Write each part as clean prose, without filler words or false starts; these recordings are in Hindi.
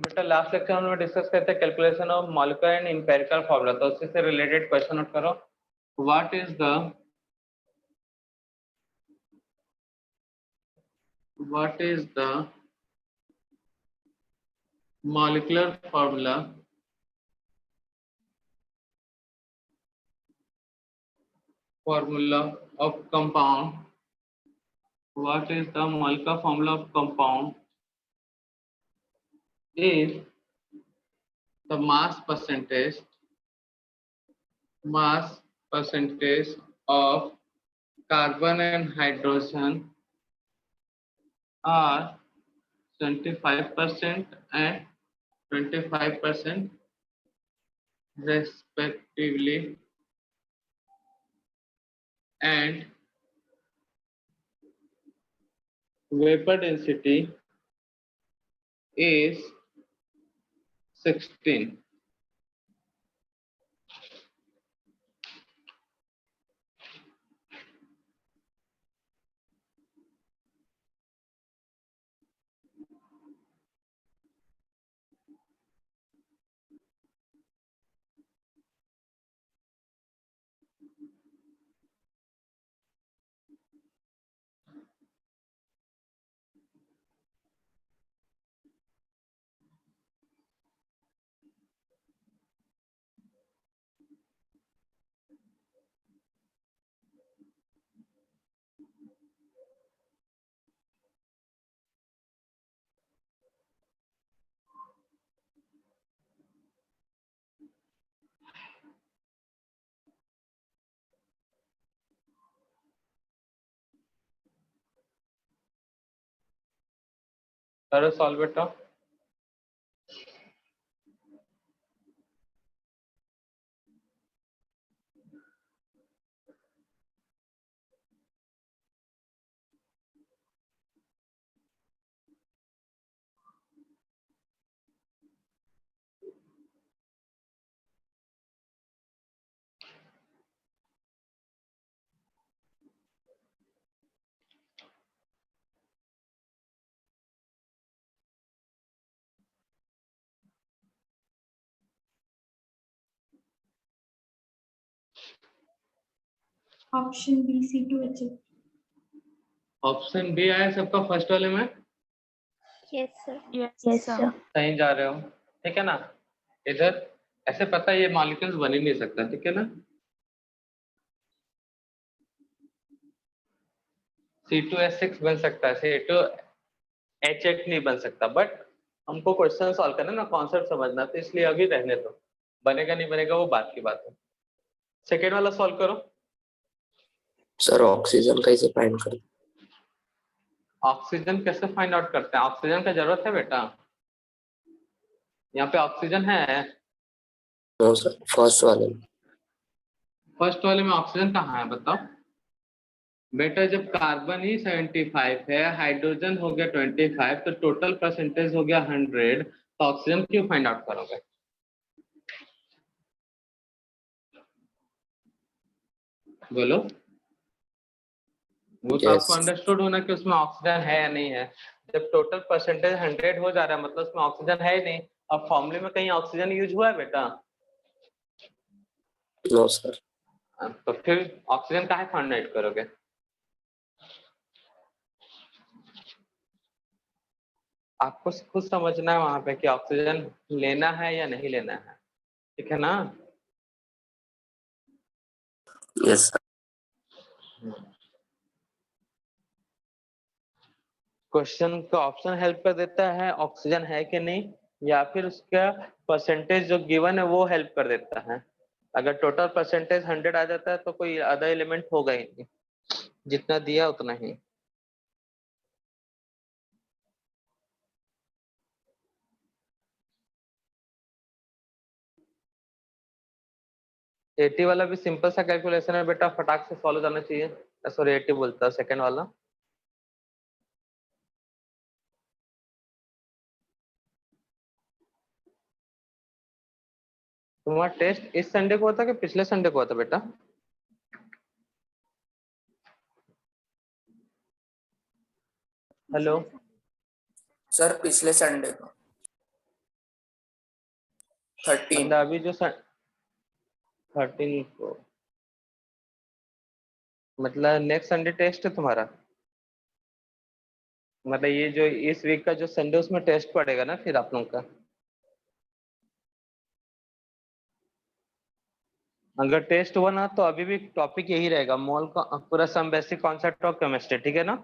बेटा लास्ट लेक्चर में डिस्कस करते हैं calculation of molecular and empirical formula, तो उससे से रिलेटेड क्वेश्चन नोट करो। What is the molecular formula of compound? What is the molecular formula of compound? Is the mass percentage of carbon and hydrogen are 25% and 25% respectively, and vapor density is 16. करो सॉल्व बेटा। Option B C2H8। Option B आया सबका फर्स्ट वाले में। Yes sir. Yes sir. सही जा रहे हो, ठीक है ना। इधर ऐसे पता है ये मॉलिक्यूल्स बन ही नहीं सकता, ठीक है ना। C2H6 बन सकता है, C2H8 नहीं बन सकता, बट हमको क्वेश्चन सॉल्व करना ना, कॉन्सेप्ट समझना, तो इसलिए अभी रहने दो। बनेगा नहीं बनेगा वो बात की बात है। सेकेंड वाला सॉल्व करो। सर ऑक्सीजन कैसे फाइंड करें? ऑक्सीजन कैसे फाइंड आउट करते हैं? ऑक्सीजन का जरूरत है बेटा, यहाँ पे ऑक्सीजन है। नो सर, फर्स्ट वाले में ऑक्सीजन कहाँ है बताओ बेटा। जब कार्बन ही 75 है, हाइड्रोजन हो गया 25, तो टोटल परसेंटेज हो गया 100, तो ऑक्सीजन क्यों फाइंड आउट करोगे? बोलो। वो तो आपको अंडरस्टूड होना कि उसमें ऑक्सीजन है या नहीं है। जब टोटल परसेंटेज 100 हो जा रहा है, मतलब उसमें ऑक्सीजन है ही नहीं। अब फॉर्मूले में कहीं ऑक्सीजन यूज हुआ है बेटा? No sir. तो फिर ऑक्सीजन काहे फाइंड आउट करोगे? आपको खुद समझना है वहां पे कि ऑक्सीजन लेना है या नहीं लेना है, ठीक है ना। Yes sir. क्वेश्चन का ऑप्शन हेल्प कर देता है ऑक्सीजन है कि नहीं, या फिर उसका परसेंटेज जो गिवन है वो हेल्प कर देता है। अगर टोटल परसेंटेज 100 आ जाता है तो कोई अदर एलिमेंट होगा ही नहीं, जितना दिया उतना ही। एटी वाला भी सिंपल सा कैलकुलेशन है बेटा, फटाक से सॉल्व करना चाहिए। सॉरी 80 बोलता है, सेकेंड वाला। तुम्हारा टेस्ट इस संडे को होता कि पिछले संडे को होता बेटा? हेलो सर पिछले संडे को। 13. मतलब अभी जो 13 को, मतलब नेक्स्ट संडे टेस्ट है तुम्हारा? मतलब ये जो इस वीक का जो संडे उसमें टेस्ट पड़ेगा ना फिर आप लोगों का? अगर टेस्ट हुआ ना तो अभी भी टॉपिक यही रहेगा, मोल का पूरा some basic concept of chemistry, ठीक है ना?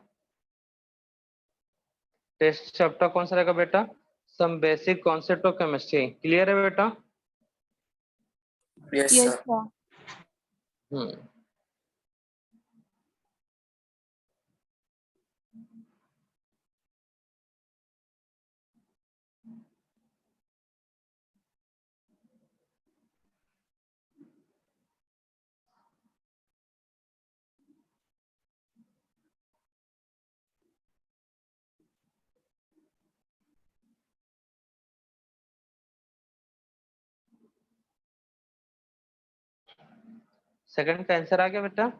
टेस्ट चैप्टर कौन सा रहेगा बेटा? Some basic concept of chemistry. Clear है बेटा? Yes, Yes, sir. sir. हम्म। सेकंड का आंसर आ गया बेटा?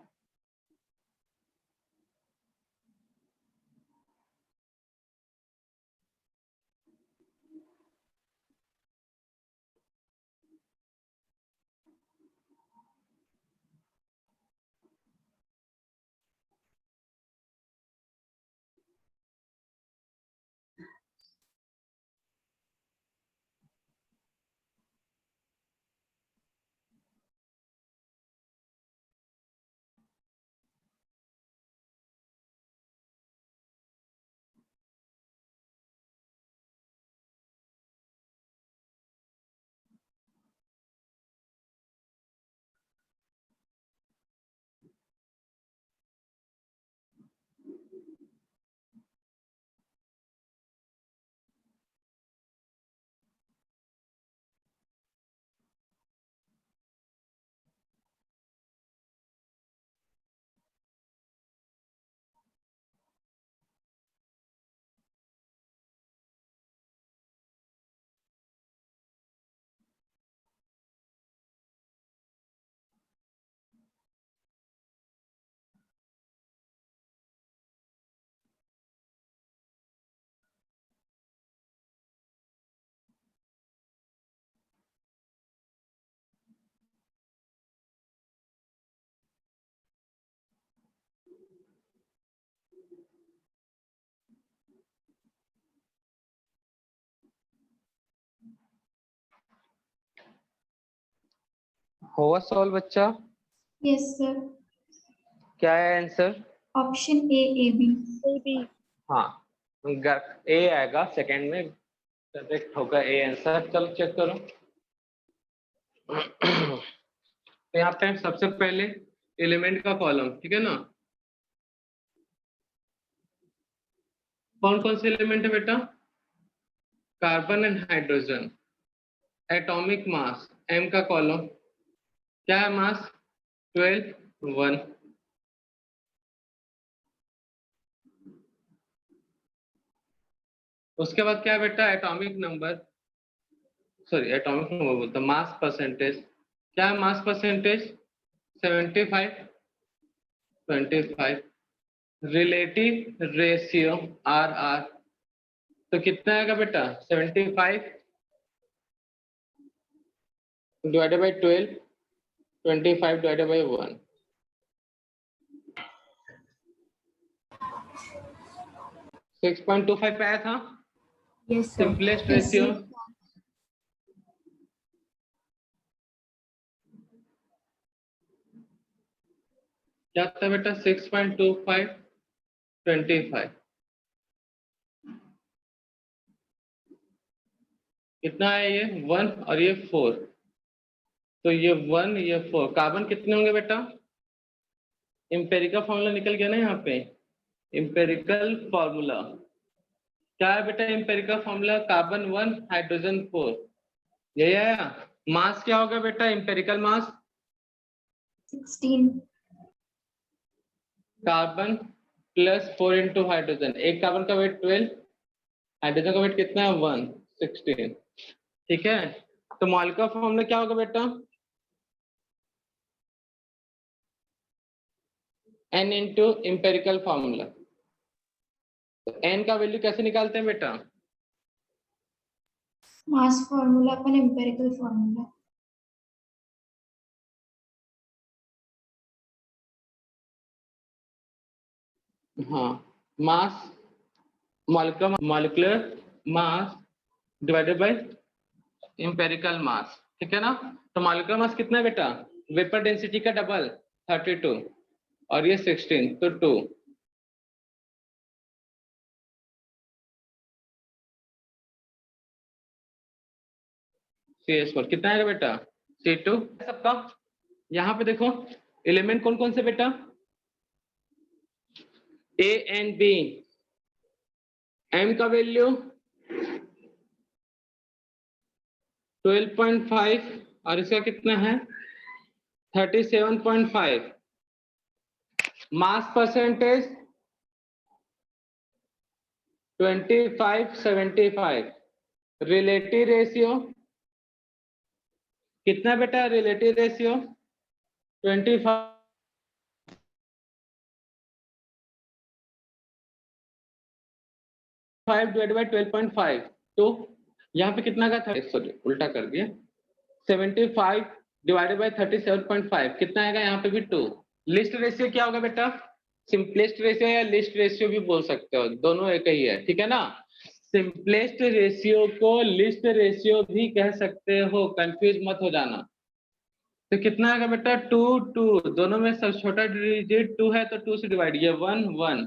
हुआ सॉल्व बच्चा? Yes, sir. क्या है answer? Option A, AB. Maybe. हाँ, ए आएगा सेकंड में, करेक्ट होगा ए आंसर। चलो चेक करो। तो यहाँ पे सबसे पहले एलिमेंट का कॉलम, ठीक है ना? कौन कौन से एलिमेंट है बेटा? Carbon and hydrogen. Atomic mass m का कॉलम क्या है? मास 12, 1। उसके बाद क्या है बेटा? Atomic number, sorry atomic number बोलता, मास परसेंटेज। क्या है mass percentage? 75, 25। Relative ratio RR, तो कितना आएगा बेटा? 75 डिवाइडेड बाई 12, 25 डिवाइडेड बाई 1। 6.25 पे आया था। Yes, sir. Simplest Yes, ratio sir. क्या था बेटा? 6.25, 25 कितना है? ये 1 और ये 4, तो ये 1 ये 4। कार्बन कितने होंगे बेटा? इंपेरिकल फॉर्मूला निकल गया ना यहाँ पे। इंपेरिकल फॉर्मूला क्या है बेटा? इंपेरिकल फॉर्मूला कार्बन 1 हाइड्रोजन 4, यही आया। मास क्या होगा बेटा? इंपेरिकल मास 16. Carbon plus 4 into hydrogen. एक कार्बन का वेट 12, हाइड्रोजन का वेट कितना है? 1, 16। ठीक है, तो मॉलिक्यूलर फॉर्मूला क्या होगा बेटा? n into empirical formula. तो n का वैल्यू कैसे निकालते हैं बेटा? मास फॉर्मूला अपन एम्पिरिकल फॉर्मूला. हाँ, mass molecular mass divided by empirical mass, ठीक है ना. तो मॉलिक्यूलर मास कितना है बेटा, वेपर डेंसिटी का डबल 32 और ये 16 तो 2. CH4 कितना आएगा बेटा, C2 सबका. यहाँ पे देखो एलिमेंट कौन कौन से बेटा, A एंड B. M का वैल्यू 12.5 और इसका कितना है 37.5. Mass percentage 25:75. रिलेटिव रेशियो कितना बेटा, रिलेटिव रेशियो 25 डिवाइड बाय 12.5. तो यहाँ पे कितना का था, सॉरी उल्टा कर दिया, 75 डिवाइडेड बाय 37.5 कितना आएगा, यहाँ पे भी 2. लिस्ट रेशियो क्या होगा बेटा, सिंपलेस्ट रेशियो या लिस्ट रेशियो भी बोल सकते हो, दोनों एक ही है, ठीक है ना. सिंपलेस्ट रेशियो को लिस्ट रेशियो भी कह सकते हो, कंफ्यूज मत हो जाना. तो कितना आएगा बेटा 2 2, दोनों में सबसे छोटा डिजिट 2 है तो 2 से डिवाइड, ये 1 1.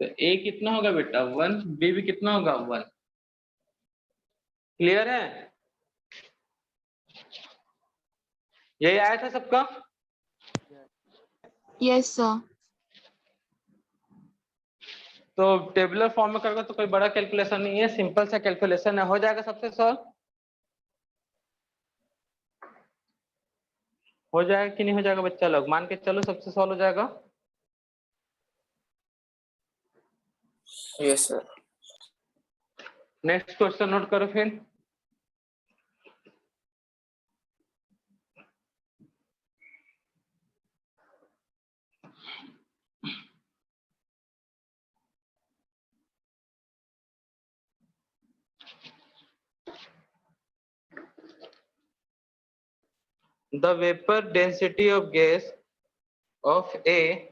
तो A कितना होगा बेटा 1, B भी कितना होगा 1. क्लियर है, यही आया था सबका. Yes sir. तो टेबुलर फॉर्म में करोगे तो कोई बड़ा कैलकुलेशन नहीं है, सिंपल सा कैलकुलेशन है, हो जाएगा सबसे सॉल्व. हो जाएगा कि नहीं हो जाएगा बच्चा लोग, मान के चलो सबसे सॉल्व हो जाएगा. Yes, sir. Next question note करो फिर. The vapor density of gas of A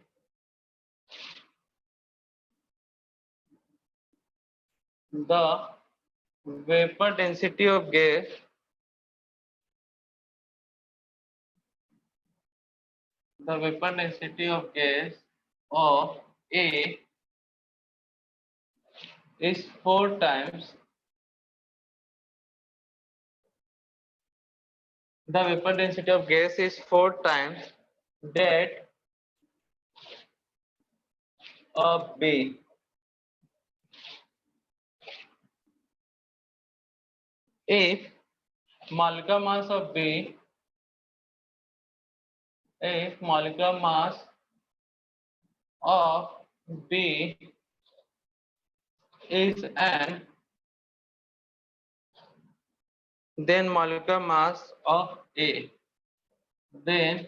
the vapor density of gas the vapor density of gas of A is 4 times the vapor density of gas is 4 times that of B. If molecular mass of B, if molecular mass of B is n, then molecular mass of A, then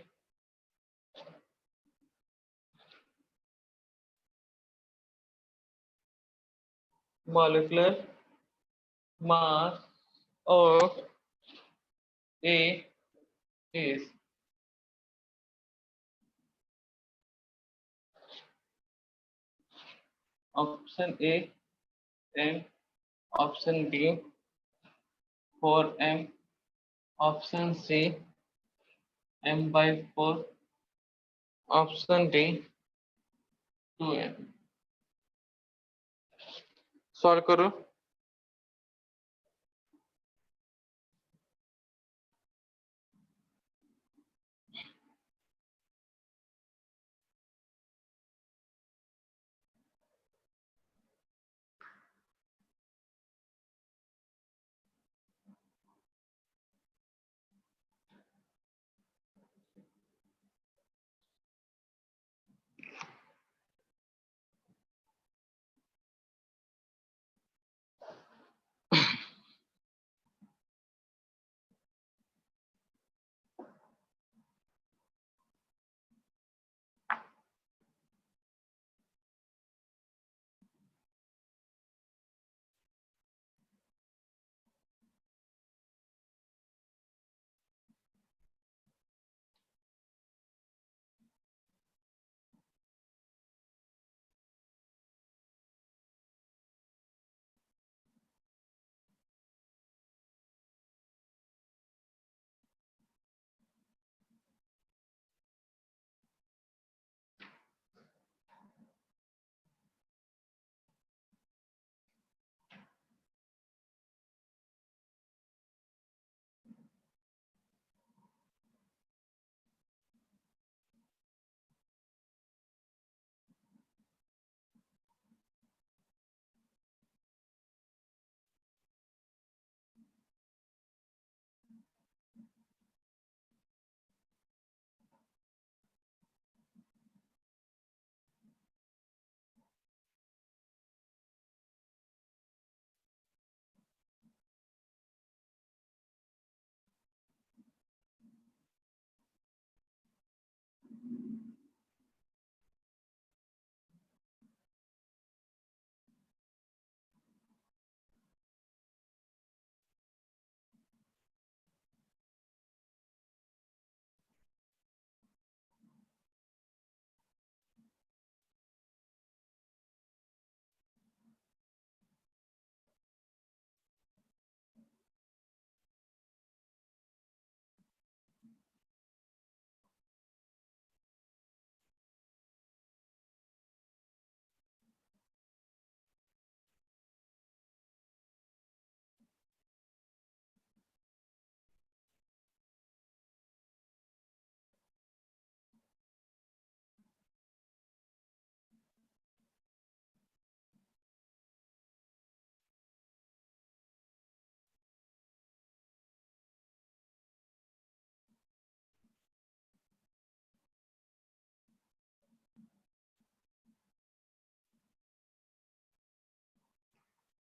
molecular mass of A is option A and option B 4m, option C m by 4, option D 2m. Solve करो.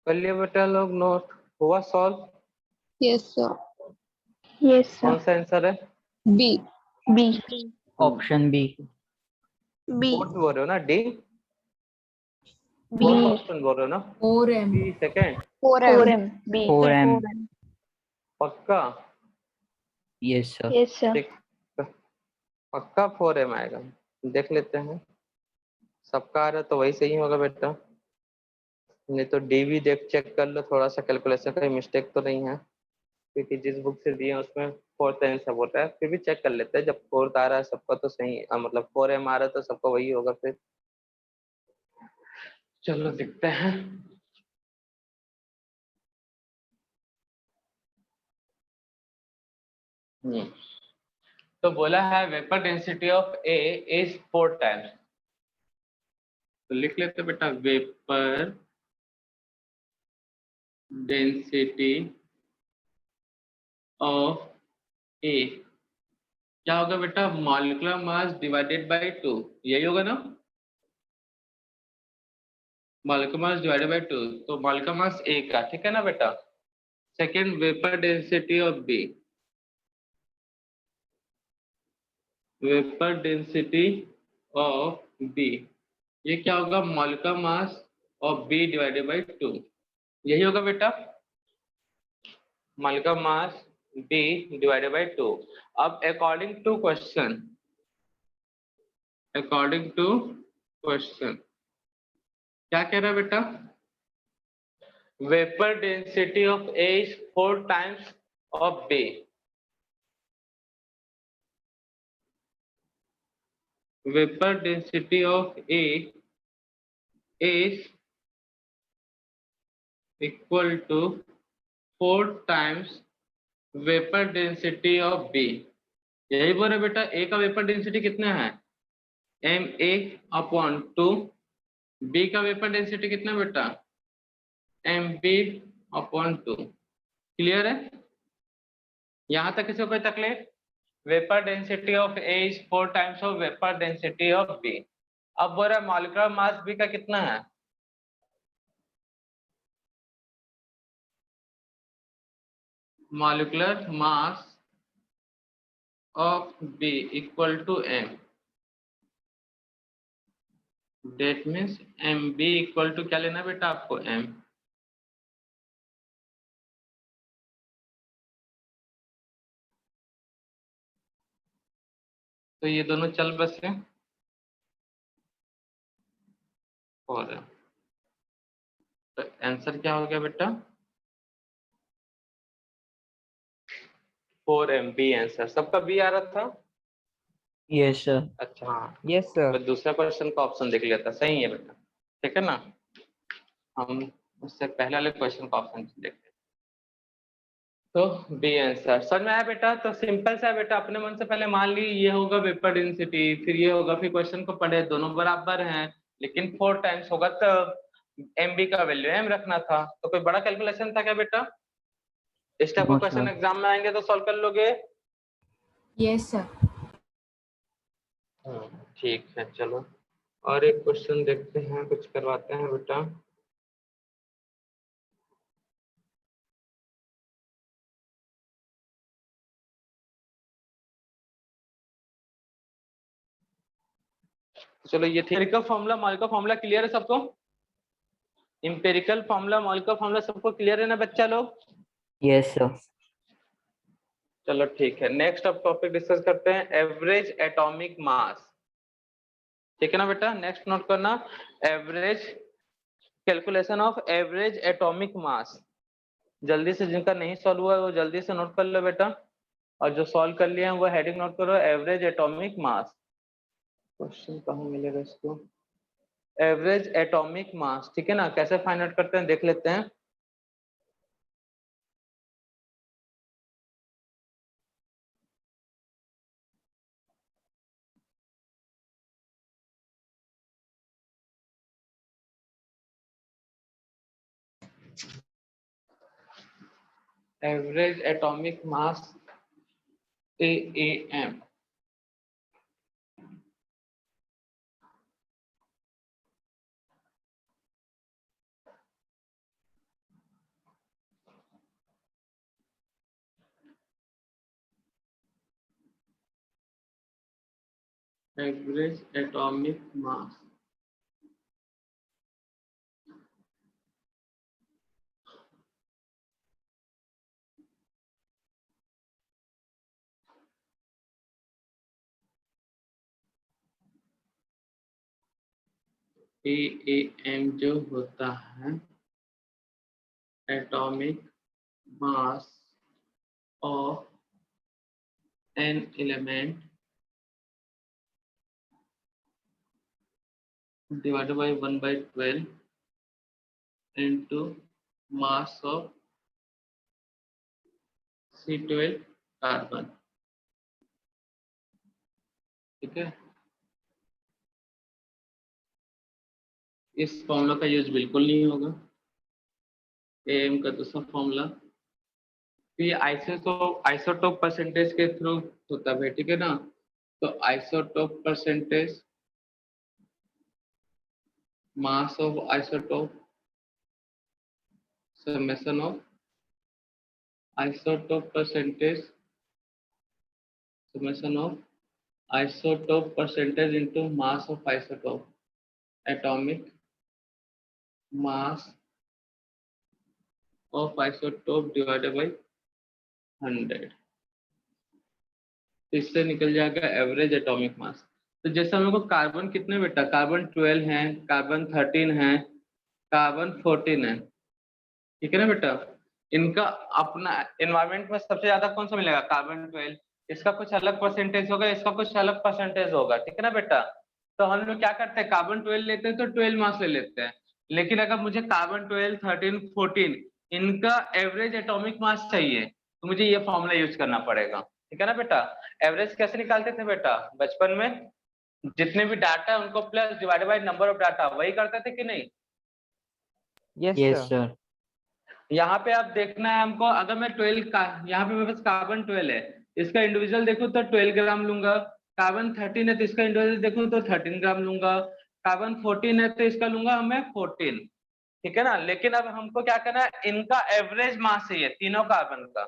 कर लिया बेटा लोग नोट? हुआ सॉल्व? Yes, sir. Yes, कौन sir. सा आंसर है? B. B. Option B. B. Fourth बोल रहे हो ना? D B. फोर्थ ऑप्शन बोल रहे हो ना? 4M. B second? 4M. 4M. B. 4M। पक्का? Yes sir. Yes, sir. देख, पक्का 4M आएगा। देख लेते हैं, सबका आ रहा है तो वही सही होगा बेटा, नहीं तो डी भी देख चेक कर लो थोड़ा सा, कैलकुलेशन का मिस्टेक तो नहीं है, क्योंकि जिस बुक से दिए हैं उसमें फोर्थ आंसर बोल रहा है। फिर भी चेक कर लेते हैं, जब फोर्थ आ रहा है सबका तो सही मतलब 4M आ रहा है तो सबका वही होगा फिर। चलो देखते हैं। तो बोला है vapour density of A is 4 times, तो लिख लेते बेटा वेपर डेंसिटी ऑफ ए क्या होगा बेटा? मॉलिक्यूलर मास डिवाइडेड बाय 2, यही होगा ना? मॉलिक्यूलर मास डिवाइडेड बाय 2, तो मॉलिक्यूलर मास ए का, ठीक है ना बेटा? Second vapour density of B, vapour density of B, ये क्या होगा? Molecular mass of B divided by 2, यही होगा बेटा, molecular mass B divided by 2। अब according to question, according to question क्या कह रहा है बेटा? Vapour density of A is 4 times of B, vapour density of A is equal to 4 times vapour density of B, यही बोल रहे बेटा। ए का वेपर डेंसिटी कितना है? ma/2, बी का वेपर डेंसिटी कितना बेटा? mb/2। क्लियर है? यहां तक किसी को कोई तकलीफ? Vapour density of A is 4 times of vapour density of B. अब बोल रहा है मॉलिक्यूलर मास बी का कितना है? Molecular mass of B equal to m, that means mb equal to क्या लेना बेटा आपको? m। तो ये दोनों चल बसे और तो आंसर क्या हो गया बेटा? 4M B answer. सबका बी आ रहा था? Yes sir. अच्छा हाँ, यस सर। मैं दूसरा क्वेश्चन का ऑप्शन देख लेता। सही है बेटा, ठीक है ना? हम उससे पहले वाले क्वेश्चन का ऑप्शन देखते हैं। तो बी आंसर समझ में आया बेटा? तो सिंपल सा है बेटा, अपने मन से पहले मान ली ये होगा वेपर डेंसिटी, फिर ये होगा, फिर क्वेश्चन को पढ़े, दोनों बराबर हैं लेकिन 4 टाइम्स होगा, तो mb का वैल्यू m रखना था। तो कोई बड़ा कैलकुलेशन था क्या बेटा? इस टाइप का नो क्वेश्चन सर। एग्जाम में आएंगे तो सॉल्व कर लोगे? Yes, sir. ठीक है, चलो और एक क्वेश्चन देखते हैं, कुछ करवाते हैं बेटा। चलो ये empirical formula molecular formula clear है सबको? एम्पिरिकल फॉर्मूला मॉलिक्यूलर फॉर्मूला सबको क्लियर है ना बच्चा लोग? Yes sir. चलो ठीक है, नेक्स्ट अब टॉपिक डिस्कस करते हैं, एवरेज एटॉमिक मास। ठीक है ना बेटा? नेक्स्ट नोट करना, average calculation of average atomic mass. जल्दी से जिनका नहीं सॉल्व हुआ है वो जल्दी से नोट कर लो बेटा, और जो सॉल्व कर लिए हैं वो हेडिंग नोट करो, एवरेज एटॉमिक मास। क्वेश्चन कहाँ मिलेगा इसको? एवरेज एटॉमिक मास, ठीक है ना? कैसे फाइंड आउट करते हैं देख लेते हैं। Average atomic mass AAM, average atomic mass AAM जो होता है atomic mass of an element divided by 1/12 into mass of C12 carbon. ठीक है, इस फॉर्मूला का यूज बिल्कुल नहीं होगा। एम का दूसरा फॉर्मूला ये आइसोटोप परसेंटेज के थ्रू होता है, ठीक है ना। तो isotope percentage, mass of isotope, summation of isotope percentage, summation of isotope percentage into mass of isotope, atomic mass of isotope divided by 100। तो इससे निकल जाएगा एवरेज एटॉमिक मास। तो जैसे हम लोग को कार्बन कितने बेटा, कार्बन 12 है, कार्बन 13 है, कार्बन 14 है, ठीक है ना बेटा। इनका अपना एनवायरमेंट में सबसे ज्यादा कौन सा मिलेगा, कार्बन 12। इसका कुछ अलग परसेंटेज होगा, इसका कुछ अलग परसेंटेज होगा, ठीक है ना बेटा। तो हम लोग क्या करते हैं, कार्बन 12 लेते हैं तो 12 मास ले लेते हैं। लेकिन अगर मुझे कार्बन 12, 13, 14 इनका एवरेज एटॉमिक मास चाहिए तो मुझे ये फॉर्मूला यूज करना पड़ेगा, ठीक है ना बेटा। एवरेज कैसे निकालते थे बेटा बचपन में, जितने भी डाटा है उनको plus divided by number of data, वही करते थे कि नहीं। Yes, sir. यहाँ पे आप देखना है हमको, अगर मैं 12 का, यहाँ पे मेरे पास कार्बन 12 है, इसका इंडिविजुअल देखूं तो 12 ग्राम लूंगा। कार्बन 13 है तो इसका इंडिविजुअल देखूं तो 13 ग्राम लूंगा। कार्बन 14 है तो इसका लूंगा मैं 14, ठीक है ना। लेकिन अब हमको क्या करना है, इनका एवरेज मास चाहिए तीनों कार्बन का।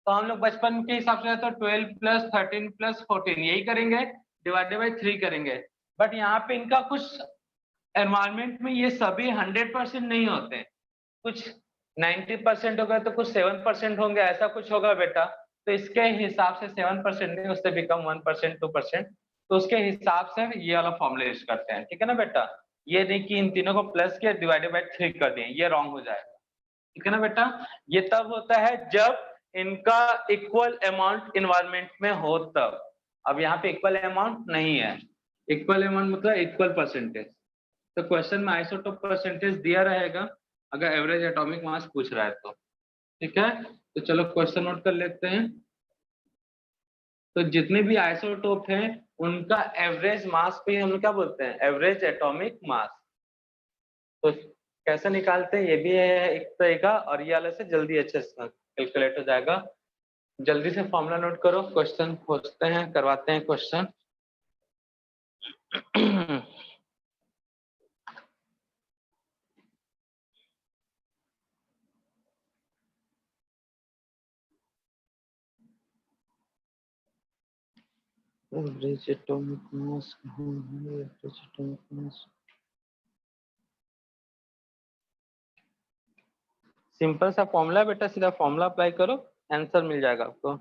तो हम लोग बचपन के हिसाब से तो 12 + 13 + 14 यही करेंगे, डिवाइडेड बाई 3 करेंगे। बट यहाँ पे इनका कुछ एनवायरमेंट में ये सभी 100% नहीं होते, कुछ 90% होगा तो कुछ 7% होंगे, ऐसा कुछ होगा बेटा। तो इसके हिसाब से 7% नहीं, उससे भी कम 1%, 2%, तो उसके हिसाब से ये वाला फॉर्मूला यूज करते हैं, ठीक है ना बेटा। ये नहीं कि इन तीनों को प्लस किया डिवाइडेड बाय 3 कर दिए, ये रॉन्ग हो जाएगा, ठीक है ना बेटा। ये तब होता है जब इनका इक्वल अमाउंट इन्वायरमेंट में हो तब। अब यहाँ पे इक्वल अमाउंट नहीं है, इक्वल अमाउंट मतलब इक्वल परसेंटेज। तो क्वेश्चन में आइसोटोप परसेंटेज दिया रहेगा अगर एवरेज एटॉमिक मास पूछ रहा है तो, ठीक है। तो चलो क्वेश्चन नोट कर लेते हैं। तो जितने भी आइसोटोप हैं उनका एवरेज मास पे हम लोग क्या बोलते हैं, एवरेज एटॉमिक मास। तो कैसे निकालते हैं, ये भी है एक तरीका, और ये वाले से जल्दी अच्छे से कैलकुलेट हो जाएगा। जल्दी से फॉर्मूला नोट करो, क्वेश्चन खोजते हैं, करवाते हैं क्वेश्चन। एवरेज एटॉमिक मास कहाँ है, एवरेज एटॉमिक मास सिंपल सा फॉर्मूला बेटा, सीधा फॉर्मूला अप्लाई करो, आंसर मिल जाएगा आपको।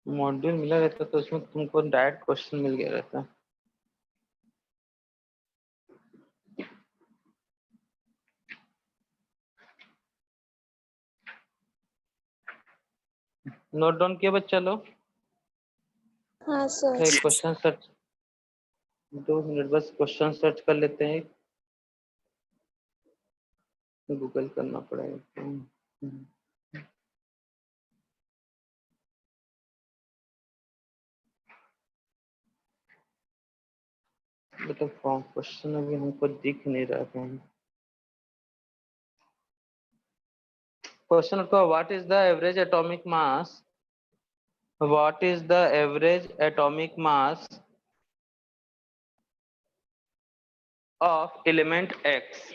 मॉड्यूल मिला रहता तो उसमें तुमको डायरेक्ट क्वेश्चन मिल गया रहता। नोट डाउन किया बच्चा लोग। हाँ सर। एक क्वेश्चन सर्च, 2 मिनट बस क्वेश्चन सर्च कर लेते हैं, गूगल करना पड़ेगा। बेटा फॉर्म क्वेश्चन अभी हमको दिख नहीं रहा है। क्वेश्चन को what is the average atomic mass, what is the average atomic mass of element X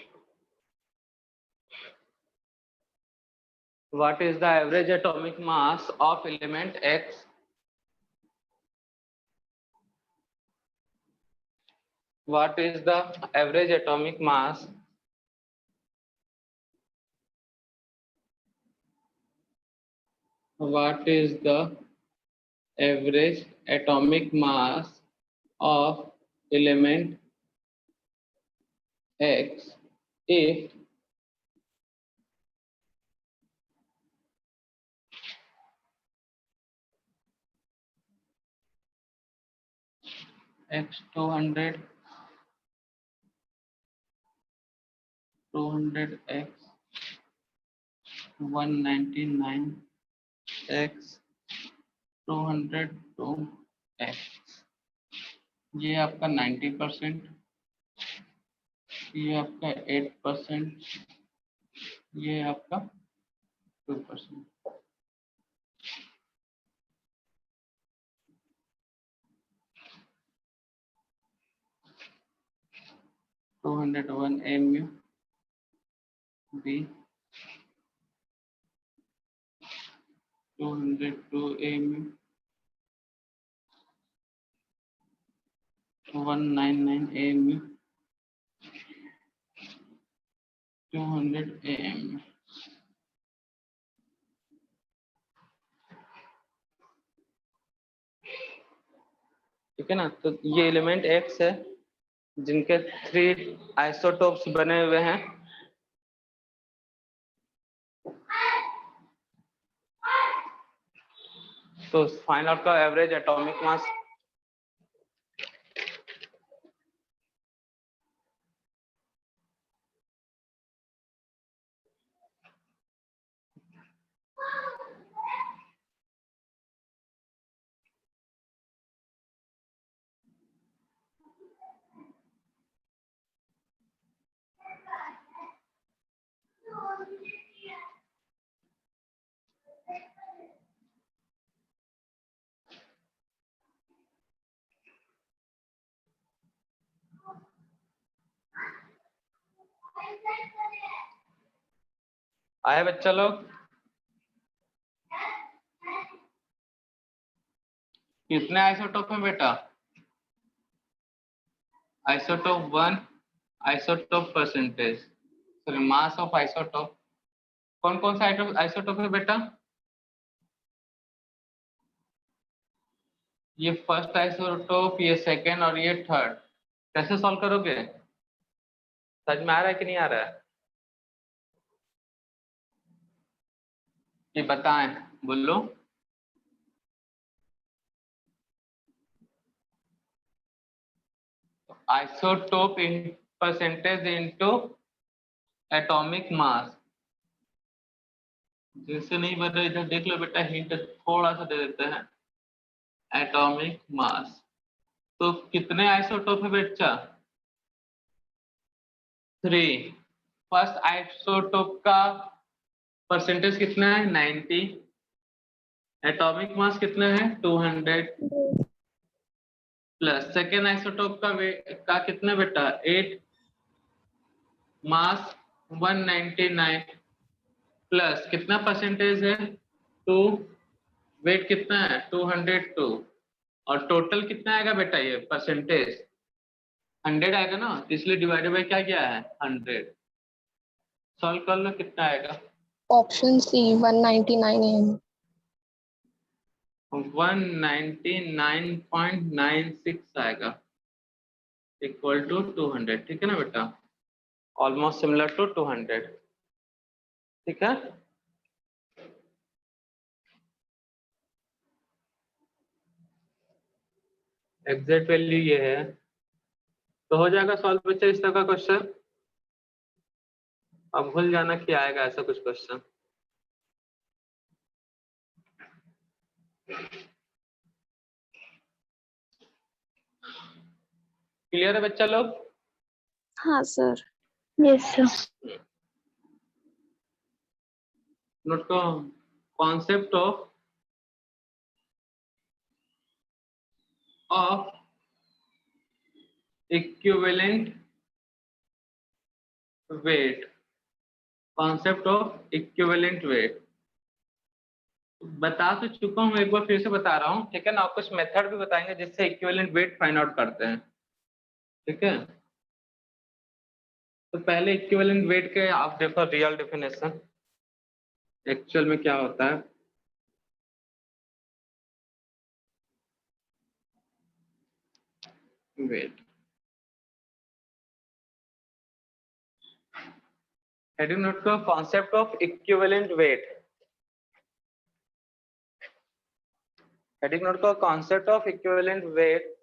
What is the average atomic mass of element X? What is the average atomic mass? What is the average atomic mass of element X if X 200 X 199 X 202 X, ये आपका 90%, ये आपका 8%, ये आपका 2%। (201 mu B 202 mu 199 mu 200 mu। ठीक है ना। तो ये एलिमेंट X है जिनके 3 आइसोटोप्स बने हुए हैं। तो फाइंड आउट का एवरेज एटॉमिक मास। आए बच्चा लोग? कितने आइसोटोप है बेटा? Isotope 1, isotope percentage, sorry mass of isotope. कौन कौन सा आइसोटोप है बेटा? ये फर्स्ट आइसोटोप, ये सेकेंड और ये थर्ड। कैसे सॉल्व करोगे? समझ में आ रहा है कि नहीं आ रहा है? ये बताएं, बोलो। Isotope in percentage into atomic mass. जैसे नहीं बन रहा इधर देख लो बेटा, हिंट थोड़ा सा दे देते हैं। एटॉमिक मास तो कितने आइसोटोप है बेटा? 3। फर्स्ट आइसोटोप का परसेंटेज कितना है? 90। एटॉमिक मास कितना है? 200 प्लस सेकेंड आइसोटोप का कितना बेटा? 8। मास 199 प्लस कितना परसेंटेज है? 2। वेट कितना है? 202। और टोटल कितना आएगा बेटा? ये परसेंटेज 100 आएगा ना, इसलिए डिवाइडेड बाय क्या किया है? 100। सॉल्व कर लो, कितना आएगा? Option C 199 M. 199.96 आएगा इक्वल टू 200। ठीक है ना बेटा? Almost similar to 200। ठीक है। एग्जैक्ट वैल्यू ये है, तो हो जाएगा सॉल्व बच्चे इस तरह का क्वेश्चन। अब भूल जाना कि आएगा ऐसा कुछ क्वेश्चन। क्लियर है बच्चा लोग? हाँ सर। Yes sir. नोट को concept of equivalent weight. Concept of equivalent weight. बता तो चुका हूँ, एक बार फिर से बता रहा हूँ, ठीक है ना। कुछ मेथड भी बताएंगे जिससे इक्विवेलेंट वेट फाइंड आउट करते हैं, ठीक है। तो पहले इक्विवेलेंट वेट के आप देखो रियल डेफिनेशन एक्चुअल में क्या होता है। वेट हेडिंग नोट का concept of equivalent weight, heading note का कॉन्सेप्ट ऑफ इक्विवेलेंट वेट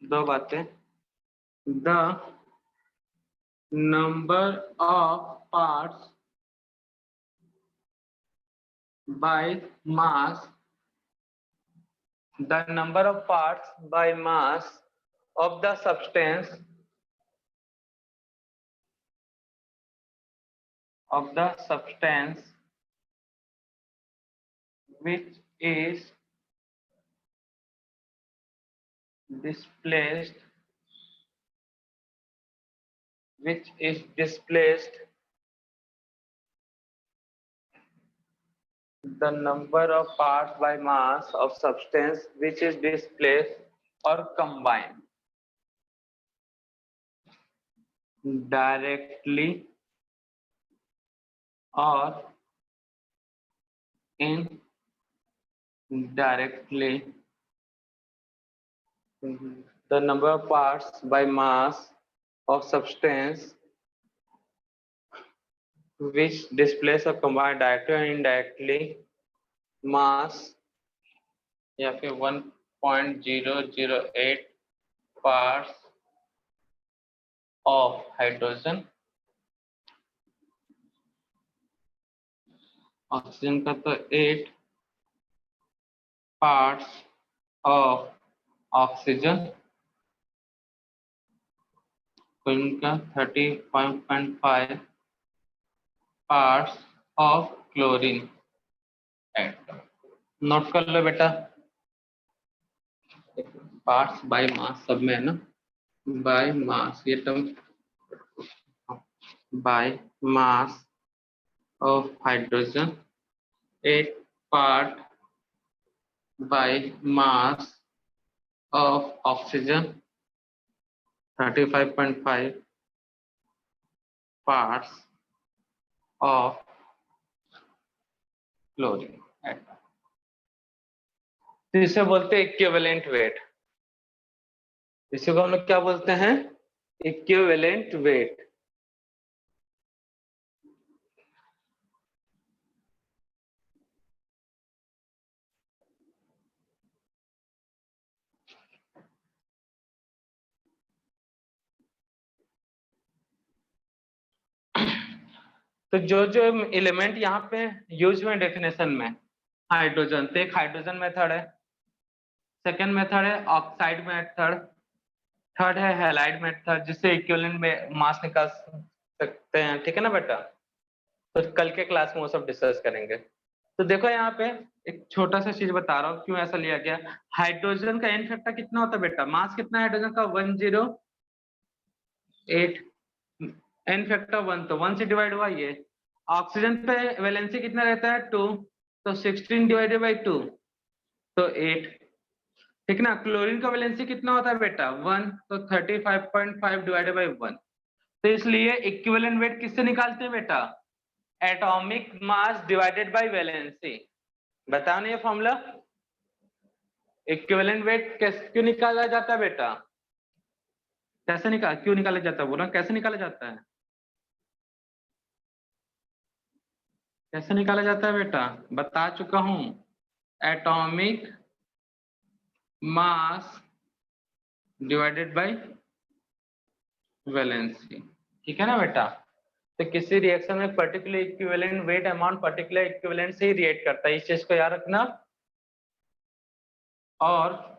दो बातें, the number of parts by mass, the number of parts by mass of the substance which is displaced the number of parts by mass of substance which is displaced or combined directly or indirectly. The number of parts by mass of substance which displace or combine directly or indirectly mass या फिर 1.008 parts of हाइड्रोजन, ऑक्सीजन का तो 8 parts of ऑक्सीजन, इनका 35.5 parts of chlorine atom. Note कर लो बेटा, पार्ट्स बाय मास सब में है ना, बाय मास ये term, by mass of hydrogen, 8 part by mass of oxygen, 35.5 parts of chlorine atom. इसे बोलते हैं इक्विवेलेंट वेट, इसी को हम लोग क्या बोलते हैं, इक्विवेलेंट वेट। तो जो जो एलिमेंट यहाँ पे यूज हुए डेफिनेशन में, हाइड्रोजन, तो एक हाइड्रोजन मेथड है, सेकेंड मेथड है ऑक्साइड मेथड, थर्ड है हैलाइड मेथड जिससे इक्विवेलेंट में मास निकाल सकते हैं, ठीक है ना बेटा। तो कल के क्लास में वो सब डिस्कस करेंगे। तो देखो यहाँ पे एक छोटा सा चीज बता रहा हूँ क्यों ऐसा लिया गया। हाइड्रोजन का एन फैक्टर कितना होता है बेटा, मास कितना है हाइड्रोजन का 108, एन फैक्टर 1, तो 1 से डिवाइड हुआ ये। ऑक्सीजन पे वैलेंसी कितना रहता है 2, तो 16 डिवाइडेड बाई 2 तो 8, ठीक ना। क्लोरीन का वैलेंसी कितना होता है बेटा 1, तो 35.5 डिवाइडेड बाई 1। तो इसलिए इक्विवेलेंट वेट किससे निकालते हैं बेटा, atomic mass divided bye valency. बताओ ना ये फॉर्मूला, इक्विवेलेंट वेट क्यों निकाला जाता है बेटा, कैसे क्यों निकाला जाता है, बोला कैसे निकाला जाता है, कैसे निकाला जाता है बेटा, बता चुका हूं, atomic mass divided bye valency, ठीक है ना बेटा। तो किसी रिएक्शन में particular equivalent weight amount particular equivalent से ही रिएक्ट करता है, इस चीज को याद रखना। और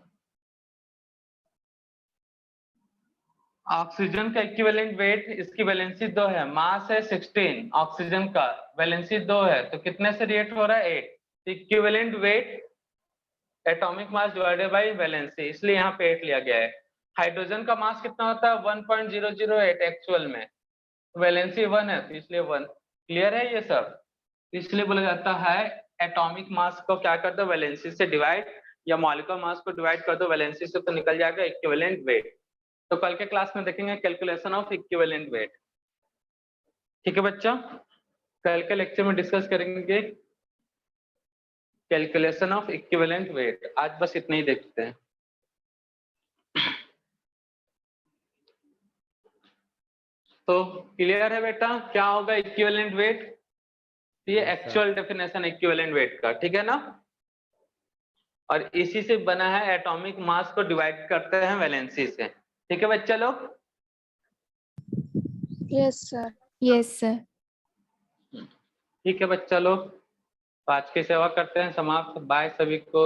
ऑक्सीजन का इक्विवेलेंट वेट, इसकी वैलेंसी 2 है, मास है 16, ऑक्सीजन का वैलेंसी 2 है, तो कितने से रिएक्ट हो रहा है 8। Equivalent weight atomic mass divided bye valency, इसलिए यहाँ पे 8 लिया गया है। हाइड्रोजन का मास कितना होता है 1.008 एक्चुअल में, वैलेंसी 1 है तो इसलिए 1। क्लियर है ये सब? इसलिए बोला जाता है एटॉमिक मास को क्या कर दो, वैलेंसी से डिवाइड, या मॉलिक्यूलर मास को डिवाइड कर दो वैलेंसी से, तो निकल जाएगा इक्विवेलेंट वेट। तो कल के क्लास में देखेंगे कैलकुलेशन ऑफ इक्विवेलेंट वेट। ठीक है बच्चों, कल के लेक्चर में डिस्कस करेंगे कैलकुलेशन ऑफ इक्विवेलेंट वेट। आज बस इतना ही देखते हैं। तो क्लियर है बेटा क्या होगा इक्विवेलेंट वेट? ये एक्चुअल डेफिनेशन इक्विवेलेंट वेट का, ठीक है ना? और इसी से बना है एटॉमिक मास को डिवाइड करते हैं वैलेंसी से। ठीक है बच्चा लोग? Yes, sir. Yes, sir. ठीक है बच्चा लोग, आज की सेवा करते हैं समाप्त। बाय सभी को।